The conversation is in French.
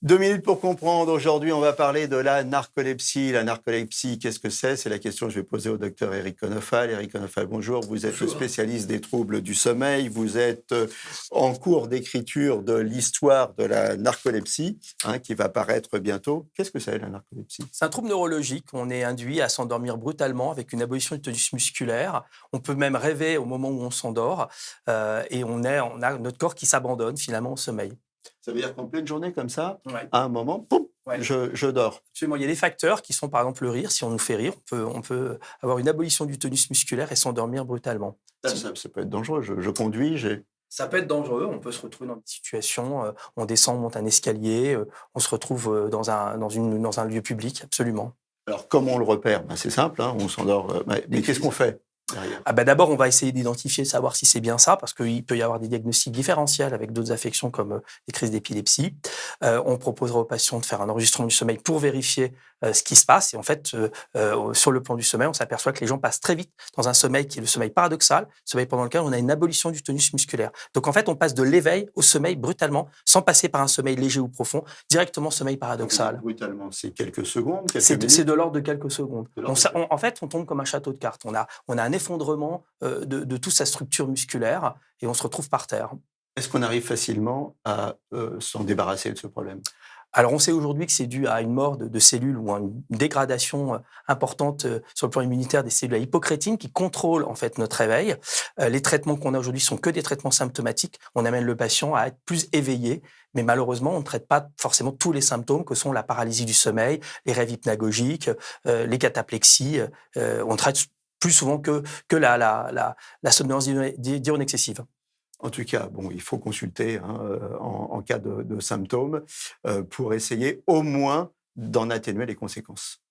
2 minutes pour comprendre. Aujourd'hui, on va parler de la narcolepsie. La narcolepsie, qu'est-ce que c'est? C'est la question que je vais poser au docteur Eric Konofal. Eric Konofal, bonjour. Vous êtes le Bonjour. spécialiste des troubles du sommeil. Vous êtes en cours d'écriture de l'histoire de la narcolepsie, qui va paraître bientôt. Qu'est-ce que c'est la narcolepsie? C'est un trouble neurologique. On est induit à s'endormir brutalement avec une abolition du tonus musculaire. On peut même rêver au moment où on s'endort et on a notre corps qui s'abandonne finalement au sommeil. Ça veut dire qu'en pleine journée comme ça, Ouais. à un moment, poum, Ouais. je dors. Absolument. Il y a des facteurs qui sont par exemple le rire. Si on nous fait rire, on peut avoir une abolition du tonus musculaire et s'endormir brutalement. Ça peut être dangereux. Je conduis, Ça peut être dangereux. On peut se retrouver dans des situations, on descend, on monte un escalier, on se retrouve dans un lieu public, absolument. Alors, comment on le repère? C'est simple, on s'endort. Mais qu'est-ce qu'on fait derrière? D'abord, on va essayer d'identifier, savoir si c'est bien ça, parce qu'il peut y avoir des diagnostics différentiels avec d'autres affections comme des crises d'épilepsie. On proposera aux patients de faire un enregistrement du sommeil pour vérifier ce qui se passe. Et en fait, sur le plan du sommeil, on s'aperçoit que les gens passent très vite dans un sommeil qui est le sommeil paradoxal, sommeil pendant lequel on a une abolition du tonus musculaire. Donc en fait, on passe de l'éveil au sommeil brutalement, sans passer par un sommeil léger ou profond, directement sommeil paradoxal. Brutalement, c'est quelques secondes, quelques C'est minutes. de l'ordre de quelques secondes. De l'ordre de En fait, on tombe comme un château de cartes. On a un effondrement de toute sa structure musculaire et on se retrouve par terre. Est-ce qu'on arrive facilement à s'en débarrasser de ce problème? Alors, on sait aujourd'hui que c'est dû à une mort de cellules ou à une dégradation importante sur le plan immunitaire des cellules à hypocrétine qui contrôlent en fait notre réveil. Les traitements qu'on a aujourd'hui sont que des traitements symptomatiques. On amène le patient à être plus éveillé, mais malheureusement, on ne traite pas forcément tous les symptômes que sont la paralysie du sommeil, les rêves hypnagogiques, les cataplexies. On traite plus souvent que la somnolence diurne excessive. En tout cas, il faut consulter en cas de symptômes pour essayer au moins d'en atténuer les conséquences.